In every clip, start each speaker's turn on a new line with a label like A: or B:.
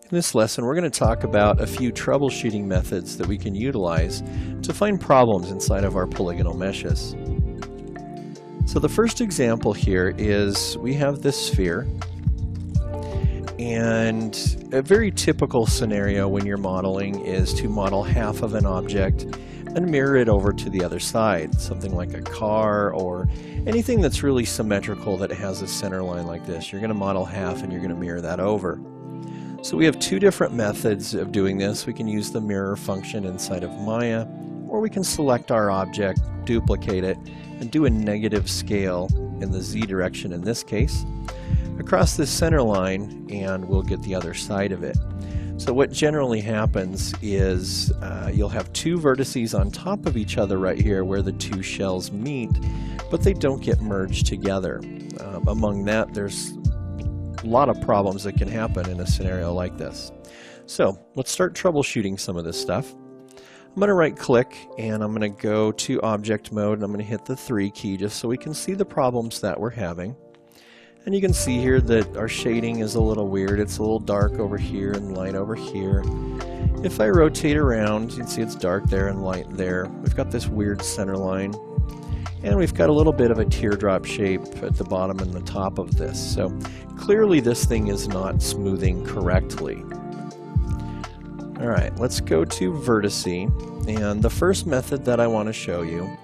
A: In this lesson, we're going to talk about a few troubleshooting methods that we can utilize to find problems inside of our polygonal meshes. So the first example here is we have this sphere, and a very typical scenario when you're modeling is to model half of an object and mirror it over to the other side, something like a car or anything that's really symmetrical that has a center line like this. You're going to model half and you're going to mirror that over. So we have two different methods of doing this. We can use the mirror function inside of Maya, or we can select our object, duplicate it, and do a negative scale in the Z direction in this case, across this center line, and we'll get the other side of it. So what generally happens is you'll have two vertices on top of each other right here where the two shells meet, but they don't get merged together. Among that, there's a lot of problems that can happen in a scenario like this. So let's start troubleshooting some of this stuff. I'm going to right click and I'm going to go to object mode, and I'm going to hit the 3 key just so we can see the problems that we're having. And you can see here that our shading is a little weird. It's a little dark over here and light over here. If I rotate around, you can see it's dark there and light there. We've got this weird center line, and we've got a little bit of a teardrop shape at the bottom and the top of this. So clearly this thing is not smoothing correctly. Alright, let's go to vertice, and the first method that I want to show you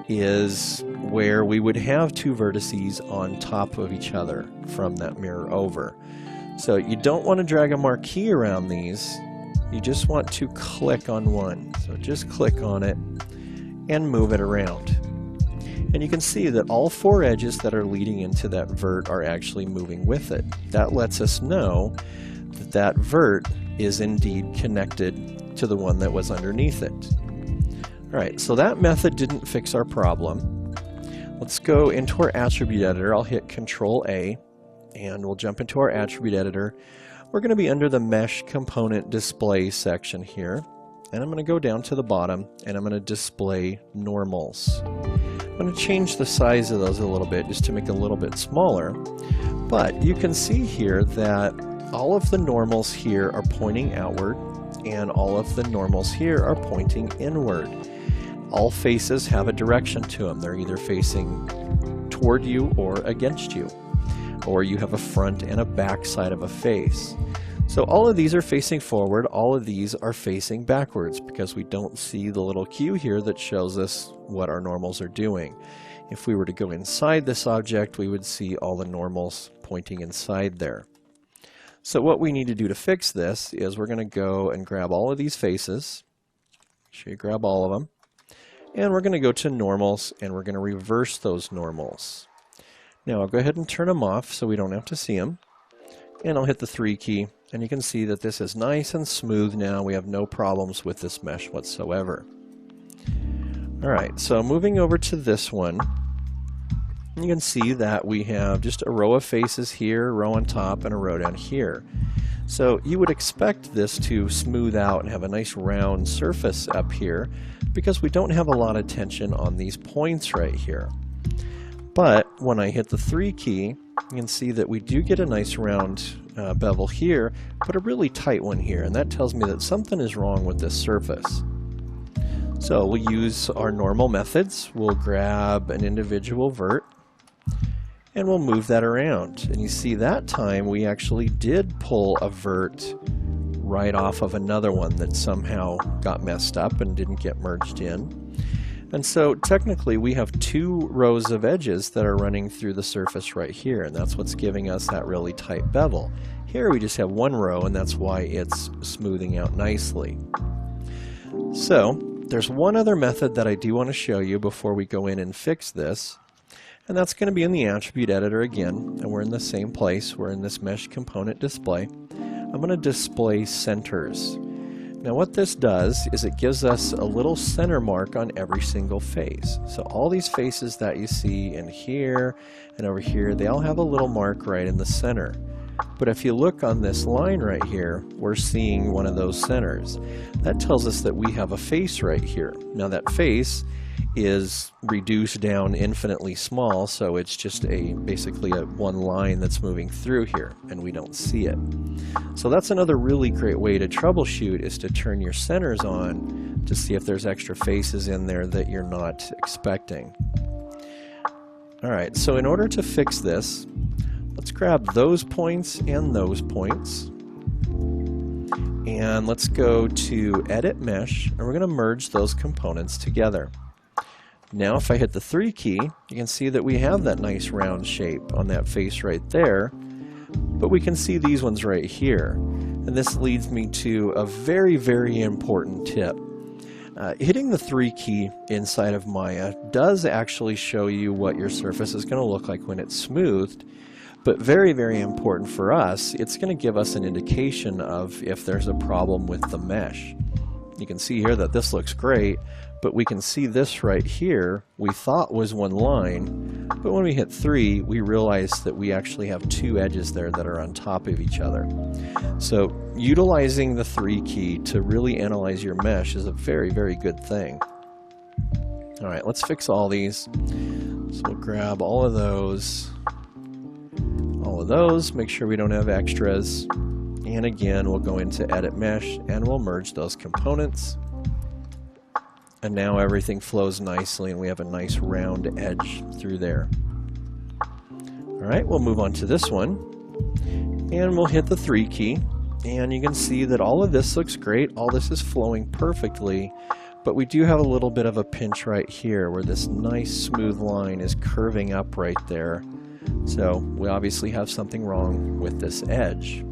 A: is where we would have two vertices on top of each other from that mirror over. So you don't want to drag a marquee around these, you just want to click on one. So just click on it and move it around. And you can see that all four edges that are leading into that vert are actually moving with it. That lets us know that that vert is indeed connected to the one that was underneath it. Alright, so that method didn't fix our problem. Let's go into our attribute editor. I'll hit Control A and we'll jump into our attribute editor. We're going to be under the Mesh Component Display section here. And I'm going to go down to the bottom and I'm going to display normals. I'm going to change the size of those a little bit just to make it a little bit smaller. But you can see here that all of the normals here are pointing outward and all of the normals here are pointing inward. All faces have a direction to them. They're either facing toward you or against you. Or you have a front and a back side of a face. So all of these are facing forward, all of these are facing backwards because we don't see the little cue here that shows us what our normals are doing. If we were to go inside this object, we would see all the normals pointing inside there. So what we need to do to fix this is we're going to go and grab all of these faces. Make sure you grab all of them. And we're going to go to normals and we're going to reverse those normals. Now I'll go ahead and turn them off so we don't have to see them. And I'll hit the 3 key. And you can see that this is nice and smooth now. We have no problems with this mesh whatsoever. Alright, so moving over to this one, you can see that we have just a row of faces here, a row on top, and a row down here. So you would expect this to smooth out and have a nice round surface up here because we don't have a lot of tension on these points right here. But when I hit the 3 key, you can see that we do get a nice round bevel here, but a really tight one here, and that tells me that something is wrong with this surface. So we'll use our normal methods. We'll grab an individual vert and we'll move that around. And you see that time we actually did pull a vert right off of another one that somehow got messed up and didn't get merged in. And so technically we have two rows of edges that are running through the surface right here, and that's what's giving us that really tight bevel. Here we just have one row, and that's why it's smoothing out nicely. So there's one other method that I do want to show you before we go in and fix this, and that's going to be in the attribute editor again, and we're in the same place. We're in this mesh component display. I'm going to display centers. Now what this does is it gives us a little center mark on every single face. So all these faces that you see in here and over here, they all have a little mark right in the center. But if you look on this line right here, we're seeing one of those centers. That tells us that we have a face right here. Now that face is reduced down infinitely small, so it's just basically a one line that's moving through here, and we don't see it. So that's another really great way to troubleshoot, is to turn your centers on to see if there's extra faces in there that you're not expecting. Alright, so in order to fix this, let's grab those points and those points, and let's go to Edit Mesh, and we're going to merge those components together. Now if I hit the 3 key, you can see that we have that nice round shape on that face right there, but we can see these ones right here. And this leads me to a very, very important tip. Hitting the 3 key inside of Maya does actually show you what your surface is going to look like when it's smoothed, but very, very important for us, it's going to give us an indication of if there's a problem with the mesh. You can see here that this looks great, but we can see this right here we thought was one line, but when we hit 3 we realized that we actually have 2 edges there that are on top of each other. So utilizing the 3 key to really analyze your mesh is a very, very good thing. Alright, let's fix all these. So we'll grab all of those, make sure we don't have extras, and again we'll go into Edit Mesh and we'll merge those components. And now everything flows nicely and we have a nice round edge through there. Alright, we'll move on to this one. And we'll hit the 3 key. And you can see that all of this looks great. All this is flowing perfectly. But we do have a little bit of a pinch right here where this nice smooth line is curving up right there. So we obviously have something wrong with this edge.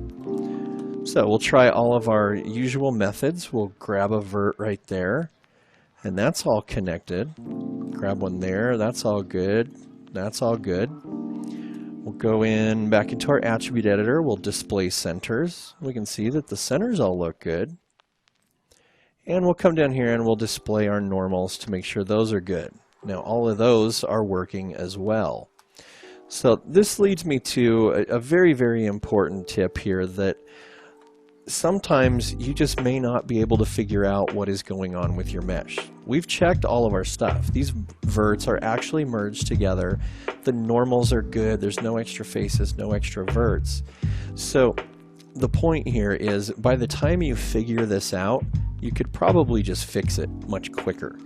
A: So we'll try all of our usual methods. We'll grab a vert right there. And that's all connected. Grab one there, that's all good. That's all good. We'll go in back into our attribute editor, we'll display centers. We can see that the centers all look good. And we'll come down here and we'll display our normals to make sure those are good. Now all of those are working as well. So this leads me to a very, very important tip here, that sometimes you just may not be able to figure out what is going on with your mesh. We've checked all of our stuff. These verts are actually merged together. The normals are good. There's no extra faces, no extra verts. So the point here is, by the time you figure this out, you could probably just fix it much quicker.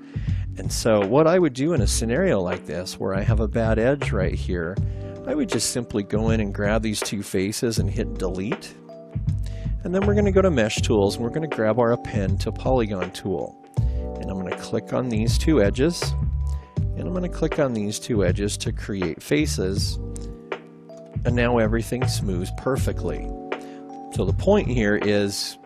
A: And so what I would do in a scenario like this, where I have a bad edge right here, I would just simply go in and grab these 2 faces and hit delete. And then we're going to go to Mesh Tools and we're going to grab our Append to Polygon tool. And I'm going to click on these 2 edges. And I'm going to click on these 2 edges to create faces. And now everything smooths perfectly. So the point here is,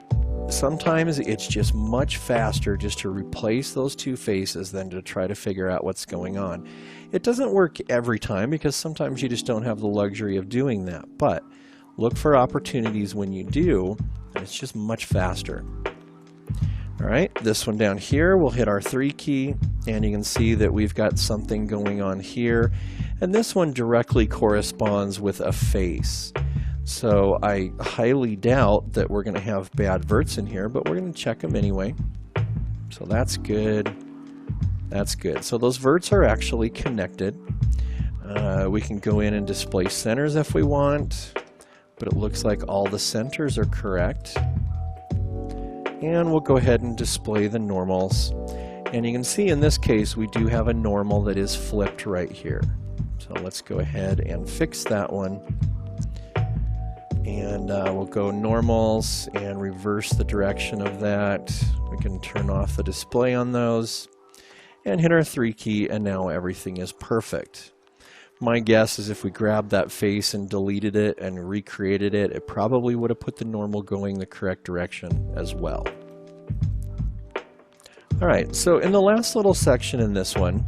A: sometimes it's just much faster just to replace those 2 faces than to try to figure out what's going on. It doesn't work every time because sometimes you just don't have the luxury of doing that. But look for opportunities when you do, and it's just much faster. Alright, this one down here, we'll hit our 3 key, and you can see that we've got something going on here. And this one directly corresponds with a face. So I highly doubt that we're going to have bad verts in here, but we're going to check them anyway. So that's good. That's good. So those verts are actually connected. We can go in and display centers if we want. But it looks like all the centers are correct. And we'll go ahead and display the normals. And you can see in this case we do have a normal that is flipped right here. So let's go ahead and fix that one. And we'll go normals and reverse the direction of that. We can turn off the display on those and hit our 3 key, and now everything is perfect. My guess is if we grabbed that face and deleted it and recreated it, it probably would have put the normal going the correct direction as well. Alright, so in the last little section in this one,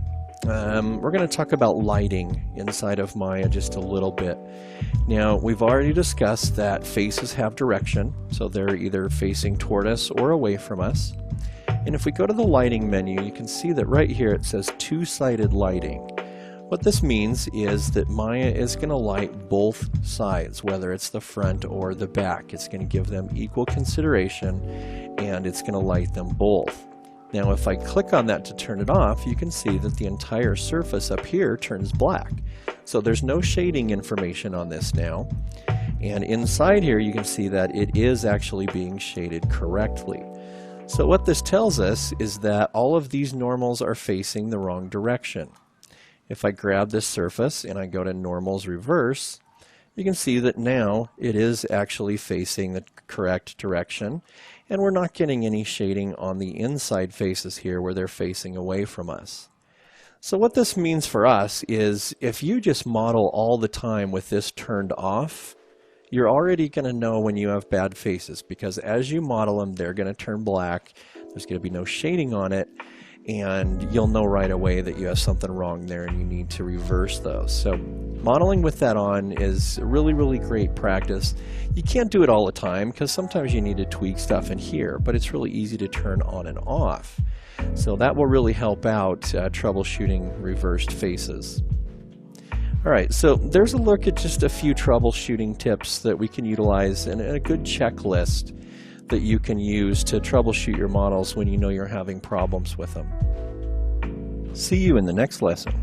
A: we're going to talk about lighting inside of Maya just a little bit. Now, we've already discussed that faces have direction, so they're either facing toward us or away from us. And if we go to the lighting menu, you can see that right here it says 2-sided lighting. What this means is that Maya is going to light both sides, whether it's the front or the back. It's going to give them equal consideration, and it's going to light them both. Now if I click on that to turn it off, you can see that the entire surface up here turns black. So there's no shading information on this now. And inside here you can see that it is actually being shaded correctly. So what this tells us is that all of these normals are facing the wrong direction. If I grab this surface and I go to normals reverse, you can see that now it is actually facing the correct direction, and we're not getting any shading on the inside faces here where they're facing away from us. So what this means for us is if you just model all the time with this turned off, you're already going to know when you have bad faces, because as you model them, they're going to turn black. There's going to be no shading on it, and you'll know right away that you have something wrong there and you need to reverse those. So modeling with that on is really, really great practice. You can't do it all the time because sometimes you need to tweak stuff in here, but it's really easy to turn on and off. So that will really help out troubleshooting reversed faces. Alright, so there's a look at just a few troubleshooting tips that we can utilize and a good checklist that you can use to troubleshoot your models when you know you're having problems with them. See you in the next lesson.